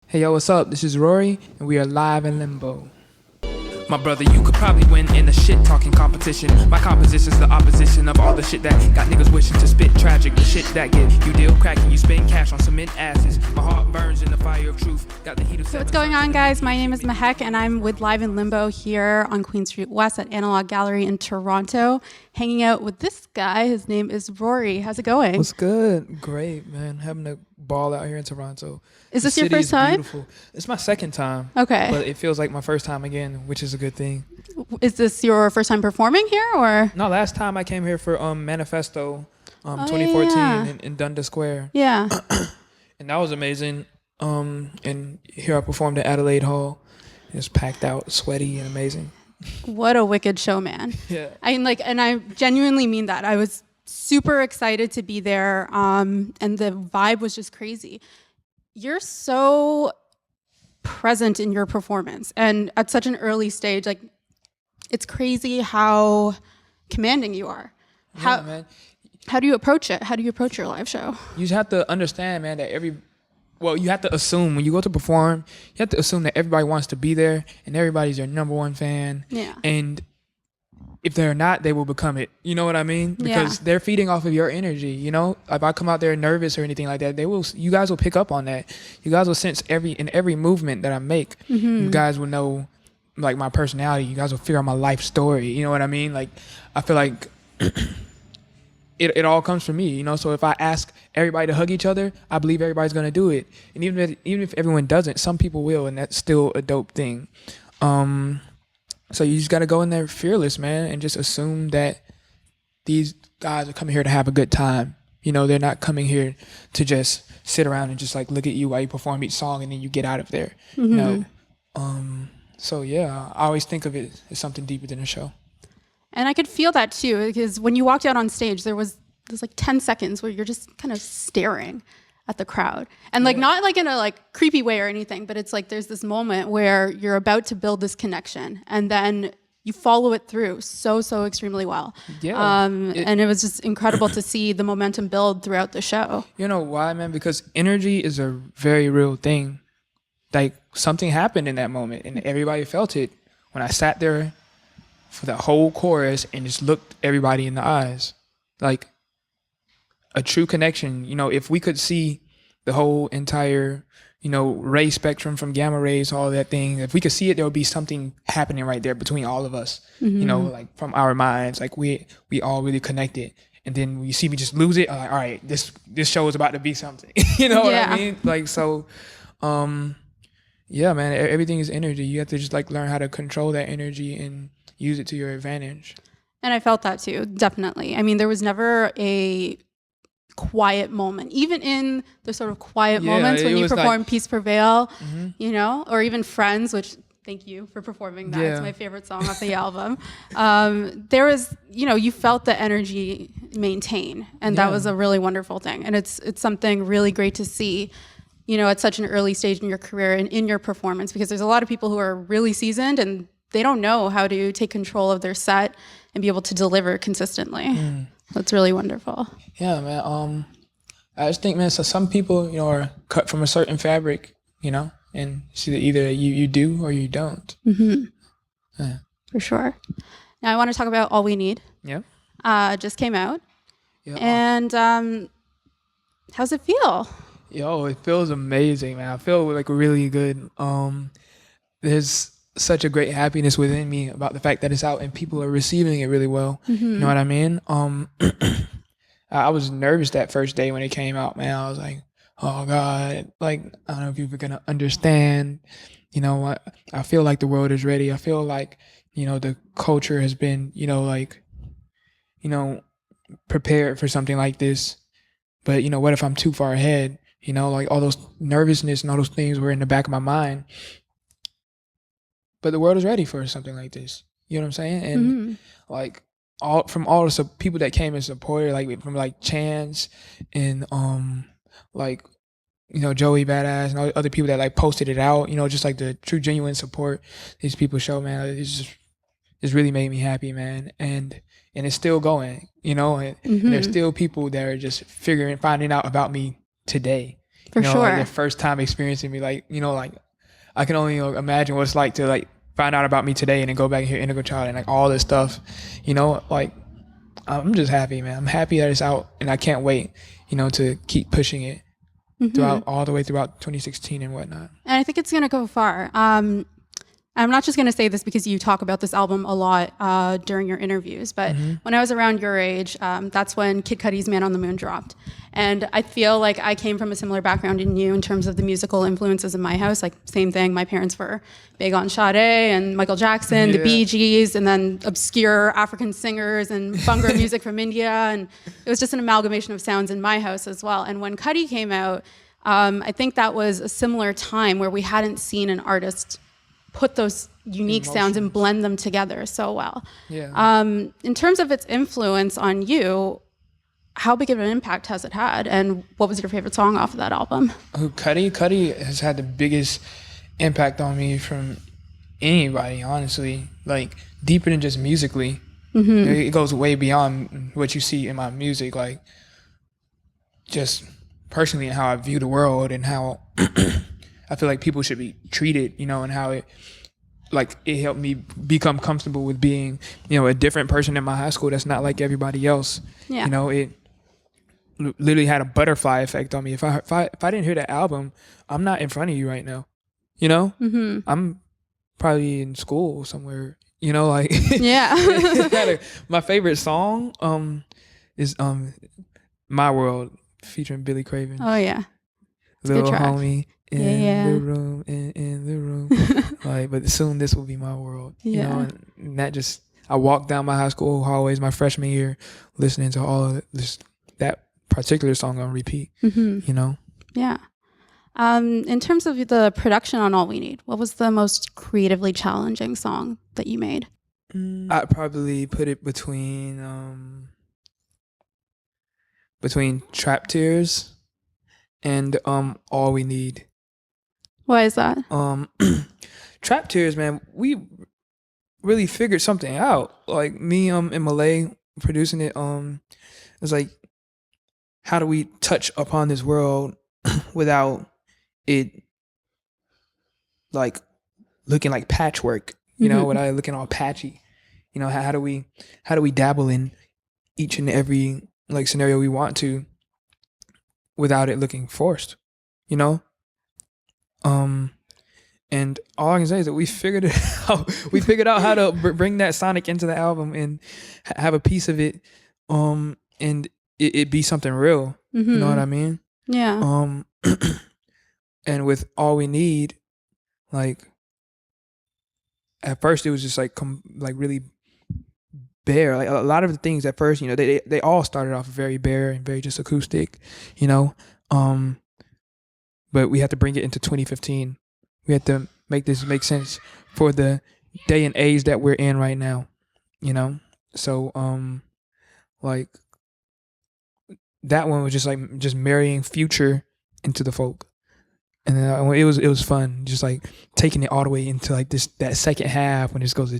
Hey yo, what's up? This is Rory, and we are live in Limbo. My brother, you could probably win in a shit-talking competition. My composition's the opposition of all the shit that got niggas wishing to spit tragic. The shit that get you deal cracking, you spend cash on cement asses. My heart burns in the fire of truth. Got the heat of So what's going on, guys? My name is Mehek, and I'm with Live in Limbo here on Queen Street West at Analog Gallery in Toronto, hanging out with this guy. His name is Rory. How's it going? What's good? Great, man. Having a ball out here in Toronto. Is this your first time? Beautiful. It's my second time. Okay. But it feels like my first time again, which is a good thing. Is this your first time performing here, or? No, last time I came here for Manifesto 2014 in Dundas Square. Yeah. And that was amazing. And here I performed at Adelaide Hall. It was packed out, sweaty and amazing. What a wicked show, man. Yeah. And I genuinely mean that. I was super excited to be there, and the vibe was just crazy. You're so present in your performance, and at such an early stage, like, it's crazy how commanding you are. Yeah, man. How do you approach it? How do you approach your live show? You just have to understand, man, that you have to assume when you go to perform, you have to assume that everybody wants to be there and everybody's your number one fan. Yeah. And if they're not, they will become it. You know what I mean? Because they're feeding off of your energy. You know, if I come out there nervous or anything like that, you guys will pick up on that. You guys will sense in every movement that I make. Mm-hmm. You guys will know, like, my personality. You guys will figure out my life story. You know what I mean? Like, I feel like it all comes from me, you know? So if I ask everybody to hug each other, I believe everybody's going to do it. And even if everyone doesn't, some people will, and that's still a dope thing. So you just got to go in there fearless, man, and just assume that these guys are coming here to have a good time. You know, they're not coming here to just sit around and just, like, look at you while you perform each song and then you get out of there. Mm-hmm. You know? So yeah, I always think of it as something deeper than a show. And I could feel that too, because when you walked out on stage, there's like 10 seconds where you're just kind of staring at the crowd, and like not like in a like creepy way or anything, but it's like there's this moment where you're about to build this connection, and then you follow it through so extremely well. Yeah. And it was just incredible to see the momentum build throughout the show. You know why, man? Because energy is a very real thing. Like, something happened in that moment, and everybody felt it when I sat there for the whole chorus and just looked everybody in the eyes. Like, a true connection. You know, if we could see the whole entire, you know, ray spectrum from gamma rays, all that thing, if we could see it, there would be something happening right there between all of us. Mm-hmm. You know, like, from our minds, like, we all really connected. And then when you see me just lose it, I'm like, all right, this show is about to be something. You know what I mean? Like, so, yeah, man, everything is energy. You have to just, like, learn how to control that energy and use it to your advantage. And I felt that too, definitely. I mean, there was never a quiet moment, even in the sort of quiet moments when you perform, like, Peace Prevail, mm-hmm. you know, or even Friends, which, thank you for performing that. It's my favorite song off the album. There was, you know, you felt the energy maintain, and that was a really wonderful thing. And it's something really great to see, you know, at such an early stage in your career and in your performance, because there's a lot of people who are really seasoned and they don't know how to take control of their set and be able to deliver consistently. That's really wonderful. Yeah, man. I just think, man, so some people, you know, are cut from a certain fabric, you know, and see that either you do or you don't. Mm-hmm. Yeah. For sure. Now I want to talk about All We Need. Yeah. Just came out. Yeah. And how's it feel? Yo, it feels amazing, man. I feel, like, really good. There's such a great happiness within me about the fact that it's out and people are receiving it really well. Mm-hmm. You know what I mean? I was nervous that first day when it came out, man. I was like, oh God, like, I don't know if people are gonna understand. You know, I feel like the world is ready. I feel like, you know, the culture has been, you know, like, you know, prepared for something like this. But, you know, what if I'm too far ahead? You know, like, all those nervousness and all those things were in the back of my mind. But the world is ready for something like this. You know what I'm saying? And like, all the people that came and supported, like, from, like, Chance and like, you know, Joey Badass and all the other people that, like, posted it out, you know, just, like, the true genuine support these people show, man. It's really made me happy, man. And it's still going, you know, and there's still people that are just finding out about me today. For sure. Like their first time experiencing me, like, like I can only imagine what it's like to like find out about me today and then go back and hear Indigo Child and like all this stuff, like I'm just happy, man. I'm happy that it's out and I can't wait, to keep pushing it throughout all the way throughout 2016 and whatnot. And I think it's going to go far. I'm not just going to say this because you talk about this album a lot during your interviews, but when I was around your age, that's when Kid Cudi's Man on the Moon dropped. And I feel like I came from a similar background in you in terms of the musical influences in my house. Like, same thing. My parents were big on Sade and Michael Jackson, the Bee Gees, and then obscure African singers and Bhangra music from India. And it was just an amalgamation of sounds in my house as well. And when Cudi came out, I think that was a similar time where we hadn't seen an artist put those unique sounds and blend them together so well. Yeah. In terms of its influence on you, how big of an impact has it had? And what was your favorite song off of that album? Cudi has had the biggest impact on me from anybody, honestly. Like, deeper than just musically. It goes way beyond what you see in my music. Like, just personally and how I view the world and how I feel like people should be treated, and how it helped me become comfortable with being, a different person in my high school that's not like everybody else. Yeah. It literally had a butterfly effect on me. If I didn't hear that album, I'm not in front of you right now. I'm probably in school somewhere. Yeah. My favorite song is My World featuring Billy Craven. Oh yeah. Little homie in the room. But soon this will be my world. And that just, I walked down my high school hallways my freshman year listening to all of this, that particular song on repeat. Yeah. In terms of the production on All We Need, what was the most creatively challenging song that you made? I'd probably put it between Trap Tears and All We Need. Why is that? Trap Tears, man, we really figured something out. Like, me and Malay producing it, it's like, how do we touch upon this world without it like looking like patchwork, without it looking all patchy? How do we dabble in each and every like scenario we want to without it looking forced, and all I can say is that we figured it out. We figured out how to bring that sonic into the album and have a piece of it, and it be something real. You know what I mean? Yeah. And with All We Need, like, at first it was just like really bare. Like, a lot of the things at first, they all started off very bare and very just acoustic, but we had to bring it into 2015. We had to make this make sense for the day and age that we're in right now, So, like, that one was just marrying Future into the folk, and then it was fun, just like taking it all the way into like that second half when it just goes yeah,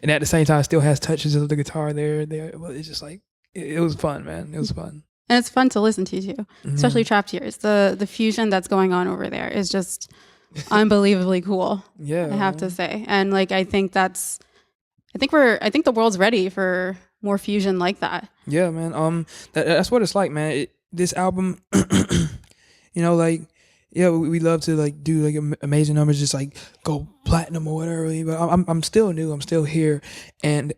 and at the same time it still has touches of the guitar there. Well, it's just like it was fun, man. It was fun. And it's fun to listen to too, especially Trap Tears. The fusion that's going on over there is just unbelievably cool. Yeah, I have to say. And like, I think the world's ready for more fusion like that. Yeah, man. That's what it's like, man. This album, like, yeah, we love to like do like amazing numbers, just like go platinum or whatever. But I'm still new. I'm still here, and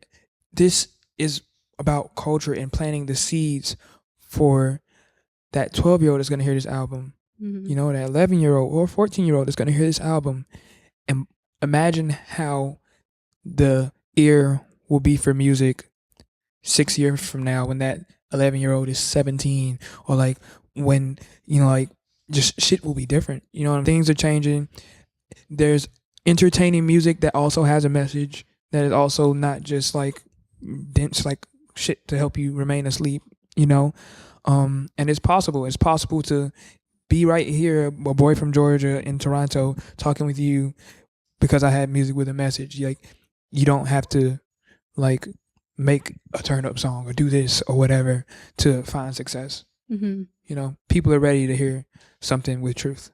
this is about culture and planting the seeds for that 12-year-old that's going to hear this album, that 11-year-old or 14-year-old that's going to hear this album, and imagine how the ear will be for music 6 years from now when that 11-year-old is 17, or like when, like, just shit will be different. Things are changing. There's entertaining music that also has a message, that is also not just like dense like shit to help you remain asleep, and it's possible to be right here, a boy from Georgia in Toronto, talking with you because I had music with a message. Like, you don't have to like make a turn up song or do this or whatever to find success. people are ready to hear something with truth.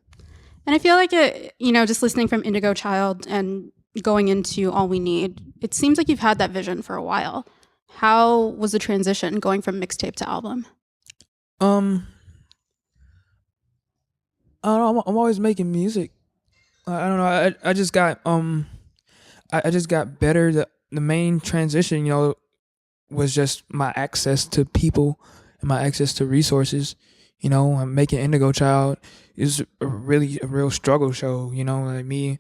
And I feel like it, just listening from Indigo Child and going into All We Need, it seems like you've had that vision for a while. How was the transition going from mixtape to album? I don't know, I'm always making music. I don't know. I just got I just got better. The main transition, was just my access to people and my access to resources. I'm making Indigo Child is a real struggle show. Like me,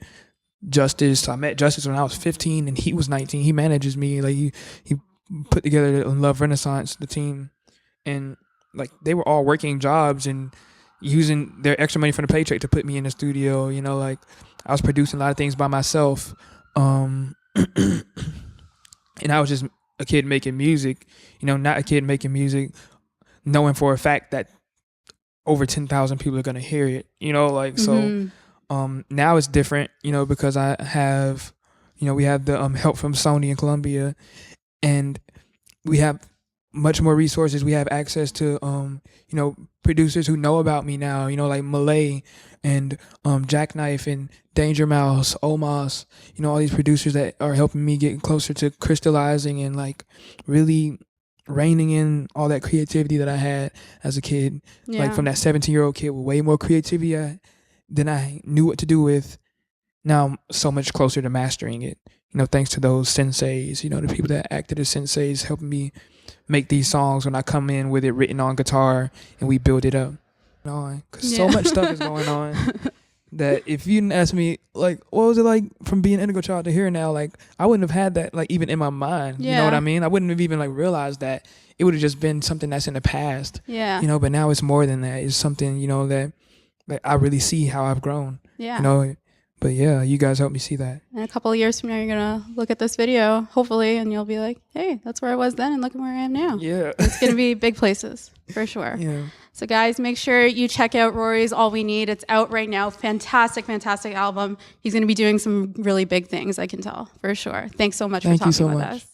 Justice. I met Justice when I was 15 and he was 19. He manages me. Like he put together the Love Renaissance, the team, and like they were all working jobs and using their extra money from the paycheck to put me in the studio. Like I was producing a lot of things by myself. And I was just a kid making music, not a kid making music knowing for a fact that over 10,000 people are going to hear it, so now it's different, because I have, we have the help from Sony and Columbia, and we have much more resources. We have access to, producers who know about me now, like Malay and Jackknife and Danger Mouse, Omos, all these producers that are helping me get closer to crystallizing and like really reining in all that creativity that I had as a kid. Yeah. Like from that 17-year-old kid with way more creativity than I knew what to do with. Now I'm so much closer to mastering it, thanks to those senseis, the people that acted as senseis helping me make these songs when I come in with it written on guitar and we build it up. Because so much stuff is going on that if you didn't ask me, like, what was it like from being Indigo Child to here now, like, I wouldn't have had that, like, even in my mind. Yeah. You know what I mean? I wouldn't have even, like, realized that. It would have just been something that's in the past. Yeah. But now it's more than that. It's something, that I really see how I've grown. Yeah. But yeah, you guys helped me see that. And a couple of years from now, you're going to look at this video, hopefully, and you'll be like, hey, that's where I was then and look at where I am now. Yeah. It's going to be big places, for sure. Yeah. So guys, make sure you check out Rory's All We Need. It's out right now. Fantastic, fantastic album. He's going to be doing some really big things, I can tell, for sure. Thanks so much for talking with us.